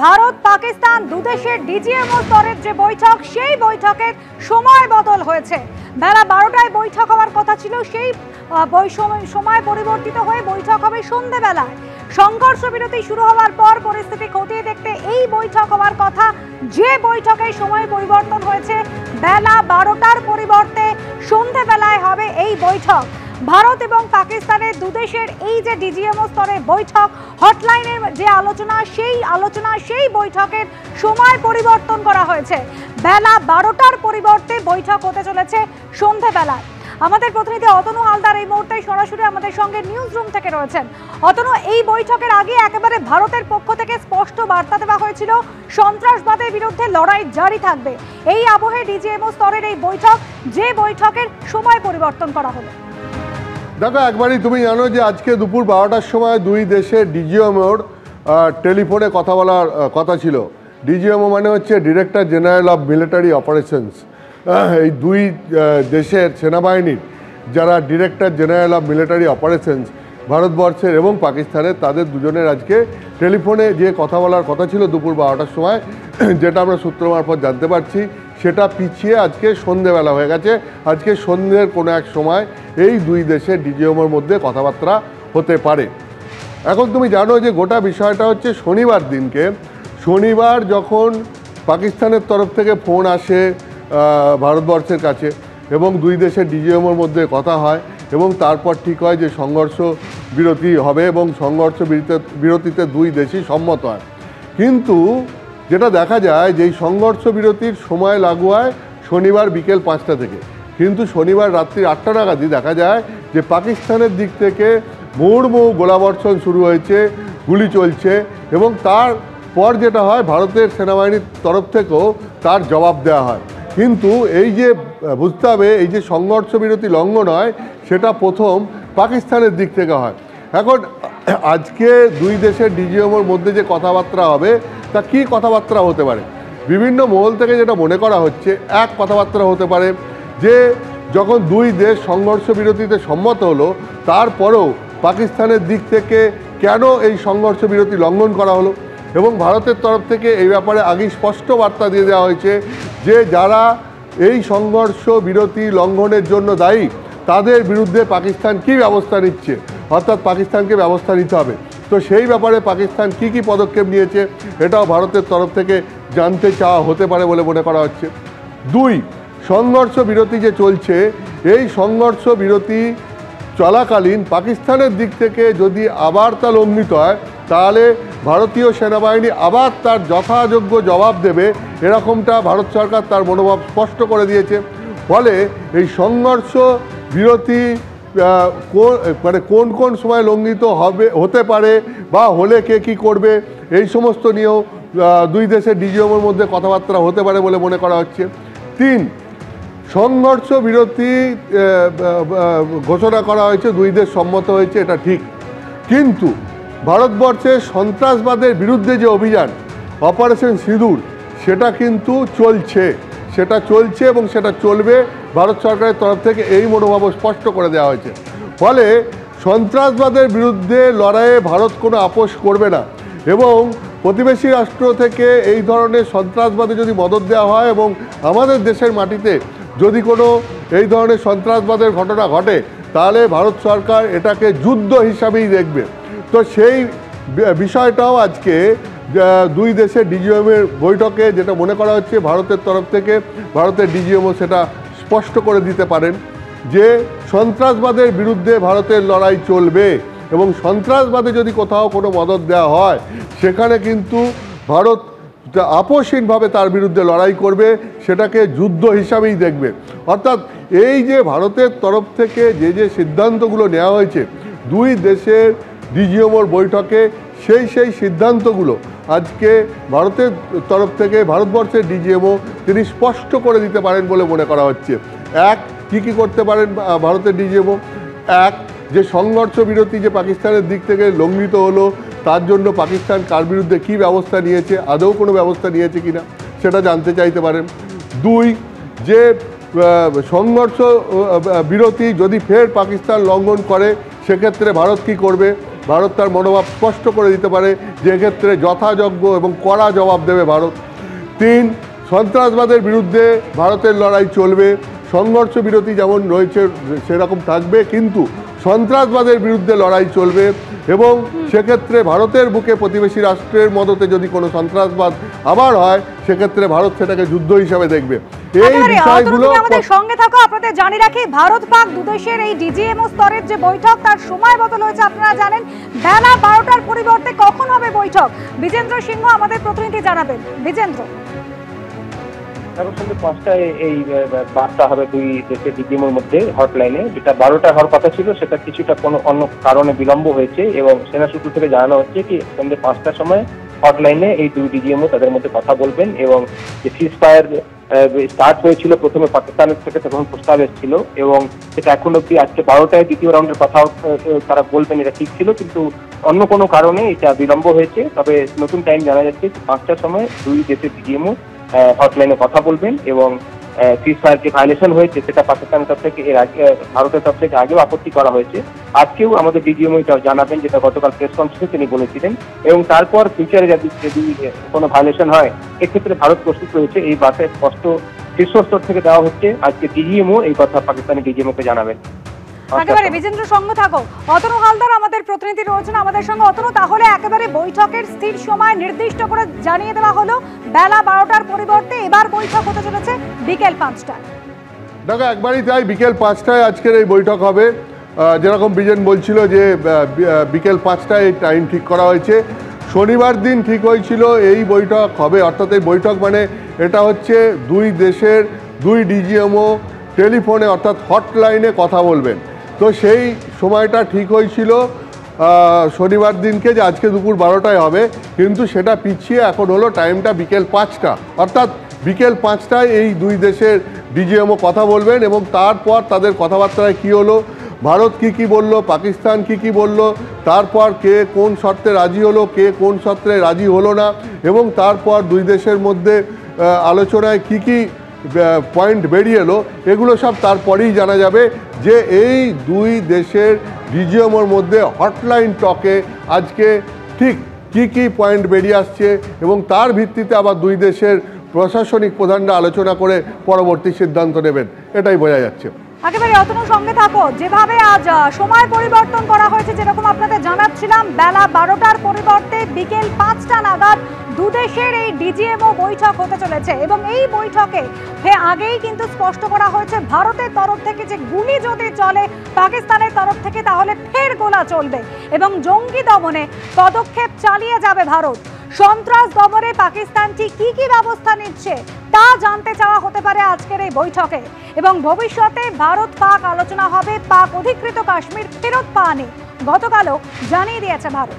ভারত পাকিস্তান দুদেশের ডিজিএমও স্তরের যে বৈঠক সেই বৈঠকের সময় বদল হয়েছে। বেলা 12টায় বৈঠক হওয়ার কথা ছিল, সেই সময় পরিবর্তিত হয়ে বৈঠক হবে সন্ধ্যাবেলায়। সংঘর্ষ বিরতি শুরু হওয়ার পর পরিস্থিতি খতিয়ে দেখতে এই বৈঠক হওয়ার কথা, যে বৈঠকের সময় পরিবর্তন হয়েছে। বেলা 12টার পরিবর্তে সন্ধ্যাবেলায় হবে এই বৈঠক। ভারত এবং পাকিস্তানের দুদেশের এই যে ডিজিএমও স্তরের বৈঠক, হটলাইনের যে আলোচনা সেই বৈঠকের সময় পরিবর্তন করা হয়েছে। বেলা 12টার পরিবর্তে বৈঠক হতে চলেছে সন্ধ্যাবেলায়। আমাদের প্রতিনিধি অতনু হালদার এই মুহূর্তে সরাসরি আমাদের সঙ্গে নিউজ রুম থেকে রয়েছেন। অতনু, এই বৈঠকের আগে একেবারে ভারতের পক্ষ থেকে স্পষ্ট বার্তা দেওয়া হয়েছিল সন্ত্রাসবাদের বিরুদ্ধে লড়াই জারি থাকবে। এই আবহে ডিজিএমও স্তরের এই বৈঠক, যে বৈঠকের সময় পরিবর্তন করা হলো। দেখো, একবারই তুমি জানো যে আজকে দুপুর 12টার সময় দুই দেশের ডিজিএমওর টেলিফোনে কথা বলার কথা ছিল। ডিজিএমও মানে হচ্ছে director general of military operations. এই দুই দেশের সেনাবাহিনীর যারা director general of military operations ভারতবর্ষের এবং পাকিস্তানের, তাদের দুজনের আজকে টেলিফোনে যে কথা বলার কথা ছিল দুপুর 12টার সময়, যেটা আমরা সূত্র মারফত জানতে পারছি, সেটা পিছিয়ে আজকে সন্ধেবেলা হয়ে গেছে। আজকে সন্ধ্যের কোনো এক সময় এই দুই দেশের ডিজিএমওর মধ্যে কথাবার্তা হতে পারে। এখন তুমি জানো যে গোটা বিষয়টা হচ্ছে শনিবার দিনকে, শনিবার যখন পাকিস্তানের তরফ থেকে ফোন আসে ভারতবর্ষের কাছে এবং দুই দেশের ডিজিএমওর মধ্যে কথা হয় এবং তারপর ঠিক হয় যে সংঘর্ষ বিরতি হবে এবং সংঘর্ষ বিরতিতে দুই দেশই সম্মত হয়। কিন্তু যেটা দেখা যায় যে এই সংঘর্ষ বিরতির সময় লাগু হয় শনিবার বিকেল 5টা থেকে, কিন্তু শনিবার রাত্রি 8টা নাগাদই দেখা যায় যে পাকিস্তানের দিক থেকে মুহুর্মুহু গোলাবর্ষণ শুরু হয়েছে, গুলি চলছে এবং তারপর যেটা হয় ভারতের সেনাবাহিনীর তরফ থেকেও তার জবাব দেওয়া হয়। কিন্তু এই যে বুঝতে হবে, এই যে সংঘর্ষ বিরতি লঙ্ঘন হয় সেটা প্রথম পাকিস্তানের দিক থেকে হয়। এখন আজকে দুই দেশের ডিজিএমওর মধ্যে যে কথাবার্তা হবে, তা কী কথাবার্তা হতে পারে? বিভিন্ন মহল থেকে যেটা মনে করা হচ্ছে, এক কথাবার্তা হতে পারে যে যখন দুই দেশ সংঘর্ষ বিরতিতে সম্মত হলো, তারপরেও পাকিস্তানের দিক থেকে কেন এই সংঘর্ষ বিরতি লঙ্ঘন করা হলো, এবং ভারতের তরফ থেকে এই ব্যাপারে আগেই স্পষ্ট বার্তা দিয়ে দেওয়া হয়েছে যে যারা এই সংঘর্ষ বিরতি লঙ্ঘনের জন্য দায়ী তাদের বিরুদ্ধে পাকিস্তান কী ব্যবস্থা নিচ্ছে, অর্থাৎ পাকিস্তানকে ব্যবস্থা নিতে হবে। তো সেই ব্যাপারে পাকিস্তান কি কি পদক্ষেপ নিয়েছে এটাও ভারতের তরফ থেকে জানতে চাওয়া হতে পারে বলে মনে করা হচ্ছে। দুই, সংঘর্ষ বিরতি যে চলছে, এই সংঘর্ষ বিরতি চলাকালীন পাকিস্তানের দিক থেকে যদি আবার তা লঙ্ঘিত হয়, তাহলে ভারতীয় সেনাবাহিনী আবার তার যথাযোগ্য জবাব দেবে, এরকমটা ভারত সরকার তার মনোভাব স্পষ্ট করে দিয়েছে। ফলে এই সংঘর্ষ বিরতি মানে কোন কোন সময় লঙ্ঘিত হতে পারে বা হলে কে কী করবে, এই সমস্ত নিয়েও দুই দেশের ডিজিএমওর মধ্যে কথাবার্তা হতে পারে বলে মনে করা হচ্ছে। তিন, সংঘর্ষ বিরতি ঘোষণা করা হয়েছে, দুই দেশ সম্মত হয়েছে, এটা ঠিক, কিন্তু ভারতবর্ষের সন্ত্রাসবাদের বিরুদ্ধে যে অভিযান অপারেশন সিঁদুর, সেটা কিন্তু চলছে এবং সেটা চলবে। ভারত সরকারের তরফ থেকে এই মনোভাব স্পষ্ট করে দেওয়া হয়েছে। ফলে সন্ত্রাসবাদের বিরুদ্ধে লড়াইয়ে ভারত কোনো আপোষ করবে না এবং প্রতিবেশী রাষ্ট্র থেকে এই ধরনের সন্ত্রাসবাদে যদি মদদ দেওয়া হয় এবং আমাদের দেশের মাটিতে যদি কোনো এই ধরনের সন্ত্রাসবাদের ঘটনা ঘটে, তাহলে ভারত সরকার এটাকে যুদ্ধ হিসাবেই দেখবে। তো সেই বিষয়টাও আজকে দুই দেশের ডিজিএমের বৈঠকে যেটা মনে করা হচ্ছে, ভারতের তরফ থেকে ভারতের ডিজিএমও সেটা স্পষ্ট করে দিতে পারেন যে সন্ত্রাসবাদের বিরুদ্ধে ভারতের লড়াই চলবে এবং সন্ত্রাসবাদে যদি কোথাও কোনো মদদ দেওয়া হয়, সেখানে কিন্তু ভারত আপোষহীনভাবে তার বিরুদ্ধে লড়াই করবে, সেটাকে যুদ্ধ হিসাবেই দেখবে। অর্থাৎ এই যে ভারতের তরফ থেকে যে সিদ্ধান্তগুলো নেওয়া হয়েছে দুই দেশের ডিজিএমওর বৈঠকে, সেই সিদ্ধান্তগুলো আজকে ভারতের তরফ থেকে ভারতবর্ষের ডিজিএমও তিনি স্পষ্ট করে দিতে পারেন বলে মনে করা হচ্ছে। এক, কী করতে পারেন ভারতের ডিজিএমও? এক, যে সংঘর্ষ বিরতি যে পাকিস্তানের দিক থেকে লঙ্ঘিত হলো, তার জন্য পাকিস্তান কার বিরুদ্ধে কী ব্যবস্থা নিয়েছে, আদৌ কোনো ব্যবস্থা নিয়েছে কিনা সেটা জানতে চাইতে পারেন। দুই, যে সংঘর্ষ বিরতি যদি ফের পাকিস্তান লঙ্ঘন করে, সেক্ষেত্রে ভারত কী করবে, ভারত তার মনোভাব স্পষ্ট করে দিতে পারে যে এক্ষেত্রে যথাযোগ্য এবং কড়া জবাব দেবে ভারত। 3, সন্ত্রাসবাদের বিরুদ্ধে ভারতের লড়াই চলবে, সংঘর্ষ বিরতি যেমন রয়েছে সেরকম থাকবে, কিন্তু সন্ত্রাসবাদের বিরুদ্ধে লড়াই চলবে এবং সেক্ষেত্রে ভারতের বুকে প্রতিবেশী রাষ্ট্রের মদতে যদি কোনো সন্ত্রাসবাদ আবার হয় সেক্ষেত্রে ভারত সেটাকে যুদ্ধ হিসাবে দেখবে। এই বিষয়গুলো আমাদের সঙ্গে থাকো। আপনাদের জানিয়ে রাখি, ভারত পাক দুদেশের এই ডিজিএমও স্তরের যে বৈঠক তার সময় বদল হয়েছে। আপনারা জানেন বেলা 12টার পরিবর্তে কখন হবে বৈঠক, বিজেন্দ্র সিংহ আমাদের প্রতিনিধি জানাবেন। বিজেন্দ্র, সন্ধ্যে 5টায় এই বার্তা হবে দুই দেশের ডিজিএমওর মধ্যে হটলাইনে, যেটা 12টায় হওয়ার কথা ছিল সেটা কিছুটা কোনো অন্য কারণে বিলম্ব হয়েছে এবং সেনা সূত্র থেকে জানানো হচ্ছে কি সন্ধ্যে 5টার সময় হটলাইনে এই দুই ডিজিএমও তাদের মধ্যে কথা বলবেন এবং যে সিজফায়ার স্টার্ট হয়েছিল প্রথমে পাকিস্তানের থেকে তখন প্রস্তাব এসেছিল এবং সেটা এখন অব্দি আজকে 12টায় দ্বিতীয় রাউন্ডের কথা তারা বলবেন এটা ঠিক ছিল, কিন্তু অন্য কোনো কারণে এটা বিলম্ব হয়েছে। তবে নতুন টাইম জানা যাচ্ছে 5টার সময় দুই দেশের ডিজিএমও হটলাইনে কথা বলবেন এবং সিজফায়ার যে ভায়োলেশন হয়েছে সেটা পাকিস্তানের তরফ থেকে এর আগে ভারতের তরফ থেকে আগেও আপত্তি করা হয়েছে। আজকেও আমাদের ডিজিএমও এটা জানাবেন, যেটা গতকাল প্রেস কনফারেন্সে তিনি বলেছিলেন, এবং তারপর ফিউচারে যদি কোনো ভায়োলেশন হয় এক্ষেত্রে ভারত প্রস্তুত রয়েছে। এই বার্তায় স্পষ্ট শীর্ষস্তর থেকে দেওয়া হচ্ছে। আজকে ডিজিএমও এই কথা পাকিস্তানি ডিজিএমওকে জানাবেন। একেবারে বিজেন্দ্র সঙ্গে থাকো। অতনু হালদার আমাদের প্রতিনিধি রয়েছেন আমাদের সঙ্গে। অতনু, তাহলে একেবারে বৈঠকের স্থির সময় নির্দিষ্ট করে জানিয়ে দেওয়া হলো, বেলা 12টার পরিবর্তে এবার বৈঠক হতে চলেছে বিকেল 5টায়। দেখো একবারই তাই, বিকেল 5টায় আজকের এই বৈঠক হবে। যেরকম বিজেন বলছিল যে বিকেল 5টায় এই টাইম ঠিক করা হয়েছে। শনিবার দিন ঠিক হয়েছিল এই বৈঠক হবে, অর্থাৎ এই বৈঠক মানে এটা হচ্ছে দুই দেশের দুই ডিজিএমও টেলিফোনে অর্থাৎ হটলাইনে কথা বলবেন। তো সেই সময়টা ঠিক হয়েছিল শনিবার দিনকে যে আজকে দুপুর 12টায় হবে, কিন্তু সেটা পিছিয়ে এখন হলো টাইমটা বিকেল 5টা, অর্থাৎ বিকেল 5টায় এই দুই দেশের ডিজিএমও কথা বলবেন এবং তারপর তাদের কথাবার্তায় কী হলো, ভারত কি বলল, পাকিস্তান কি বলল, তারপর কে কোন শর্তে রাজি হলো, কে কোন শর্তে রাজি হলো না, এবং তারপর দুই দেশের মধ্যে আলোচনায় কি পয়েন্ট বেরিয়ে এলো, এগুলো সব তারপরেই জানা যাবে যে এই দুই দেশের ডিজিএমওর মধ্যে হটলাইন টকে আজকে ঠিক কি পয়েন্ট বেরিয়ে আসছে এবং তার ভিত্তিতে আবার দুই দেশের প্রশাসনিক প্রধানরা আলোচনা করে পরবর্তী সিদ্ধান্ত নেবেন, এটাই বোঝা যাচ্ছে। একেবারে অতনু সঙ্গে থাকো। যেভাবে আজ সময় পরিবর্তন করা হয়েছে, যেরকম আপনাদের জানাচ্ছিলাম, বেলা 12টার পরিবর্তে বিকেল 5টা নাগাদ দুদেশের এই ডিজিএমও বৈঠক হতে চলেছে এবং এই বৈঠকে আগেই কিন্তু স্পষ্ট করা হয়েছে ভারতের তরফ থেকে যে গুলি যদি চলে পাকিস্তানের তরফ থেকে তাহলে ফের গোলা চলবে এবং জঙ্গি দমনে পদক্ষেপ চালিয়ে যাবে ভারত। সন্ত্রাস দমনে পাকিস্তানটি কি ব্যবস্থা নিচ্ছে তা জানতে চাওয়া হতে পারে আজকের এই বৈঠকে এবং ভবিষ্যতে ভারত পাক আলোচনা হবে পাক অধিকৃত কাশ্মীর ফেরত পাওয়া নিয়ে। গতকালও জানিয়ে দিয়েছে ভারত।